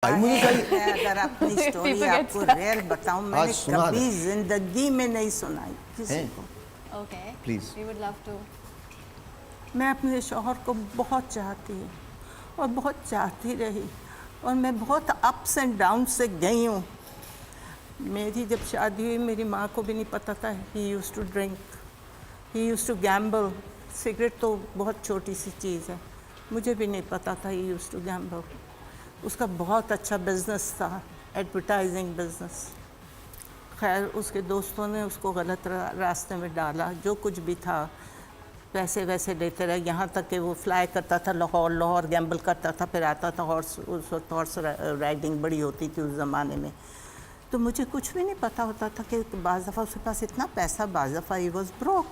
मुझे चाहिए। मैं अगर अपनी स्टोरी आपको रियल बताऊं, मैंने कभी जिंदगी में नहीं सुनाई किसी को। Okay. Please. We would love to. मैं अपने शौहर को बहुत चाहती हूँ और बहुत चाहती रही, और मैं बहुत अप्स एंड डाउन से गई हूँ। मेरी जब शादी हुई, मेरी माँ को भी नहीं पता था। He used to drink, he used to gamble. Cigarette तो बहुत छोटी सी चीज़ है, मुझे भी नहीं पता था ही यूज्ड टू गैम्बल। उसका बहुत अच्छा बिजनेस था, एडवर्टाइजिंग बिजनेस। खैर, उसके दोस्तों ने उसको गलत रास्ते में डाला। जो कुछ भी था, पैसे वैसे लेते रहे, यहाँ तक कि वो फ्लाई करता था लाहौर गैम्बल करता था, फिर आता था हॉर्स। उस वक्त हॉर्स राइडिंग बड़ी होती थी उस ज़माने में। तो मुझे कुछ भी नहीं पता होता था कि बाज़ दफ़ा उसके पास इतना पैसा, बाज़ दफ़ा ही वॉज ब्रोक।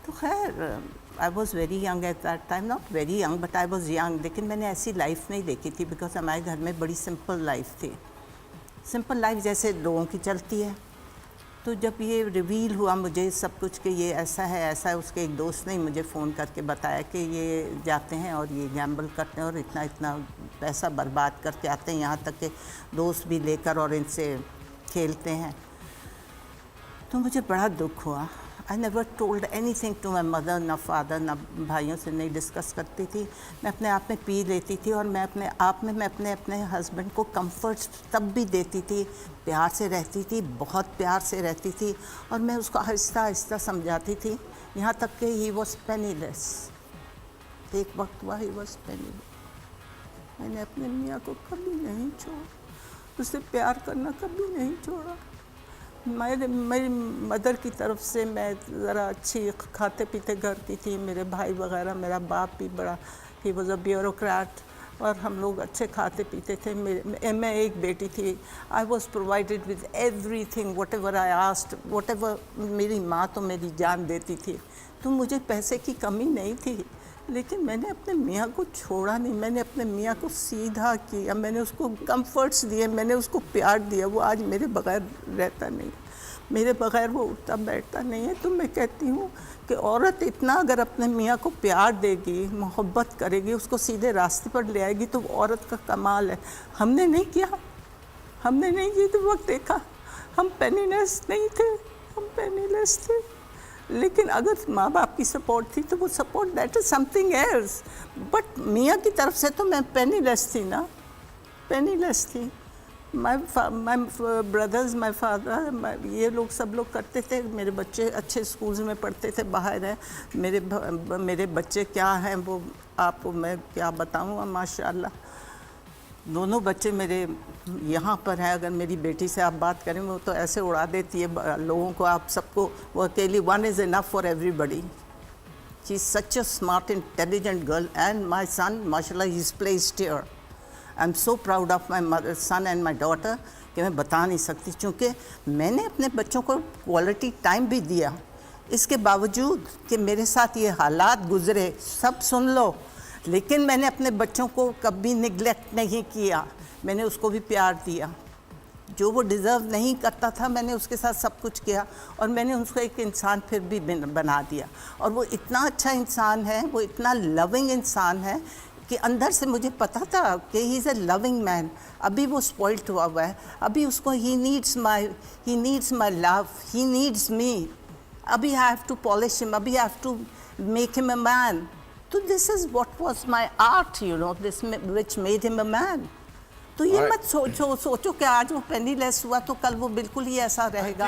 तो खैर, I was very young at that time, not very young but I was young. लेकिन मैंने ऐसी लाइफ नहीं देखी थी, बिकॉज हमारे घर में बड़ी सिंपल लाइफ थी। सिंपल लाइफ जैसे लोगों की चलती है। तो जब ये रिवील हुआ मुझे सब कुछ कि ये ऐसा है ऐसा है, उसके एक दोस्त ने मुझे फ़ोन करके बताया कि ये जाते हैं और ये गैम्बल करते हैं और इतना इतना पैसा बर्बाद करके आते हैं, यहाँ तक कि दोस्त भी लेकर और इनसे खेलते हैं। तो मुझे बड़ा दुख हुआ। I never told anything to my mother, ना फादर, ना भाइयों से नहीं डिस्कस करती थी। मैं अपने आप में पी लेती थी, और मैं अपने आप में अपने हस्बैंड को कंफर्ट तब भी देती थी, प्यार से रहती थी, बहुत प्यार से रहती थी, और मैं उसको आहिस्ता आहिस्ता समझाती थी, यहाँ तक कि ही वॉज पेनीलेस। एक वक्त हुआ ही वॉज पेनीलेस। मैंने अपने मियाँ को कभी नहीं छोड़ा, उससे प्यार करना कभी नहीं छोड़ा। मेरी मदर की तरफ से मैं ज़रा अच्छी खाते पीते घर की थी। मेरे भाई वगैरह, मेरा बाप भी बड़ा, ही वॉज अ ब्यूरोक्रेट, और हम लोग अच्छे खाते पीते थे। मैं एक बेटी थी। I was provided with every thing, what ever I asked, what ever. मेरी माँ तो मेरी जान देती थी, तो मुझे पैसे की कमी नहीं थी। लेकिन मैंने अपने मियाँ को छोड़ा नहीं, मैंने अपने मियाँ को सीधा किया, मैंने उसको कंफर्ट्स दिए, मैंने उसको प्यार दिया। वो आज मेरे बगैर रहता नहीं, मेरे बगैर वो उठता बैठता नहीं है। तो मैं कहती हूँ कि औरत इतना अगर अपने मियाँ को प्यार देगी, मोहब्बत करेगी, उसको सीधे रास्ते पर ले आएगी, तो वो औरत का कमाल है। हमने नहीं किया, हमने नहीं की। तो वक्त देखा, हम पेनीलेस नहीं थे, हम पेनीलेस थे। लेकिन अगर माँ बाप की सपोर्ट थी तो वो support, that is something else. But मियाँ की तरफ से तो मैं पेनीलेस थी ना, पेनीलेस थी। माय ब्रदर्स, माय फादर, ये लोग सब लोग करते थे। मेरे बच्चे अच्छे स्कूल्स में पढ़ते थे, बाहर हैं। मेरे बच्चे क्या हैं वो आपको मैं क्या बताऊँ। माशाल्लाह दोनों बच्चे मेरे यहाँ पर हैं। अगर मेरी बेटी से आप बात करें, वो तो ऐसे उड़ा देती है लोगों को, आप सबको। वो अकेली, one is enough for everybody. She is such a smart intelligent girl. And my son, माशाल्लाह, he is placed here. I am so proud of my son and my daughter कि मैं बता नहीं सकती, क्योंकि मैंने अपने बच्चों को क्वालिटी टाइम भी दिया। इसके बावजूद कि मेरे साथ ये हालात गुजरे, सब सुन लो, लेकिन मैंने अपने बच्चों को कभी निगलेक्ट नहीं किया। मैंने उसको भी प्यार दिया, जो वो डिज़र्व नहीं करता था, मैंने उसके साथ सब कुछ किया, और मैंने उसको एक इंसान फिर भी बना दिया। और वो इतना अच्छा इंसान है, वो इतना लविंग इंसान है कि अंदर से मुझे पता था कि he is a loving man. अभी वो स्पॉइल्ड हुआ है, अभी उसको he needs my love, he needs me. अभी I have to polish him, अभी I have to make him a man. तो this is what was my art, you know, this which made him a man. तो ये मत सोचो कि आज वो पेनीलेस हुआ तो कल वो बिल्कुल ही ऐसा रहेगा।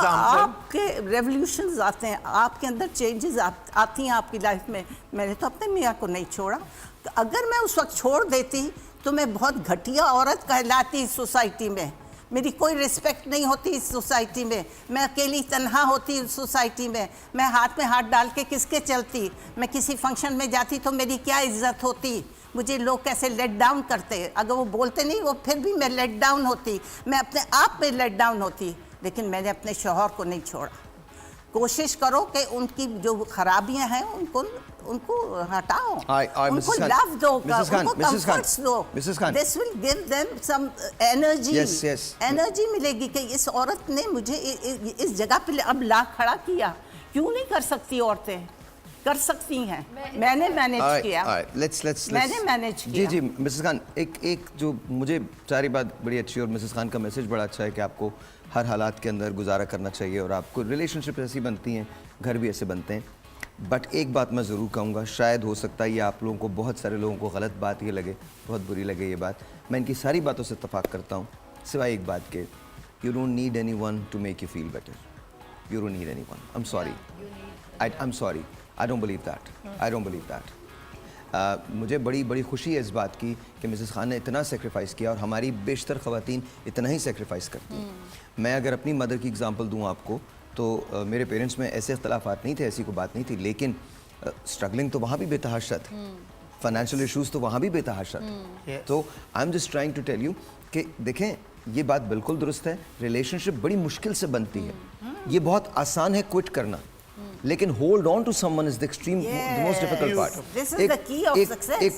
आपके रेवोल्यूशंस आते हैं, आपके अंदर चेंजेस आती हैं आपकी लाइफ में। मैंने तो अपने मियाँ को नहीं छोड़ा। तो अगर मैं उस वक्त छोड़ देती तो मैं बहुत घटिया औरत कहलाती इस सोसाइटी में। मेरी कोई रिस्पेक्ट नहीं होती इस सोसाइटी में। मैं अकेली तन्हा होती इस सोसाइटी में। मैं हाथ में हाथ डाल के किसके चलती? मैं किसी फंक्शन में जाती तो मेरी क्या इज्जत होती? मुझे लोग कैसे लेट डाउन करते। अगर वो बोलते नहीं, वो फिर भी मैं लेट डाउन होती, मैं अपने आप में लेट डाउन होती। लेकिन मैंने अपने शौहर को नहीं छोड़ा। कोशिश करो कि उनकी जो खराबियां हैं उनको हटाओ, उनको लव दो, उनको कंफर्ट्स दो। This will give them some energy. Energy मिलेगी कि इस औरत ने मुझे इस जगह पे अब ला खड़ा किया। क्यों नहीं कर सकती औरतें? कर सकती हैं। मैंने मैनेज किया। let's मैंने मैनेज जी किया। जी मिसेस खान, एक जो मुझे सारी बात बड़ी अच्छी और मिसेस खान का मैसेज बड़ा अच्छा है कि आपको हर हालात के अंदर गुजारा करना चाहिए और आपको रिलेशनशिप ऐसी बनती हैं, घर भी ऐसे बनते हैं। बट एक बात मैं ज़रूर कहूँगा, शायद हो सकता है ये आप लोगों को, बहुत सारे लोगों को गलत बात ये लगे, बहुत बुरी लगे ये बात। मैं इनकी सारी बातों से इत्तेफाक करता हूँ सिवाय एक बात के, you don't need anyone to make you feel better. You don't need anyone. I'm sorry. I'm sorry. I don't believe that. I don't believe that. मुझे बड़ी खुशी है इस बात की कि मिसेस खान ने इतना सेक्रीफाइस किया और हमारी बेशतर ख़वातीन इतना ही सेक्रीफाइस करती हैं। मैं अगर अपनी मदर की एग्जांपल दूं आपको तो मेरे पेरेंट्स में ऐसे इख्तलाफात नहीं थे, ऐसी कोई बात नहीं थी, लेकिन स्ट्रगलिंग तो वहाँ भी बेतहाशा थी, फाइनेंशियल इश्यूज़ तो वहाँ भी बेतहाशा थे। तो I am just trying to tell you कि देखें, ये बात बिल्कुल दुरुस्त है, रिलेशनशिप बड़ी मुश्किल से बनती है। ये बहुत आसान है क्विट करना, लेकिन hold on to someone is the extreme the most difficult part. This is the key of success. एक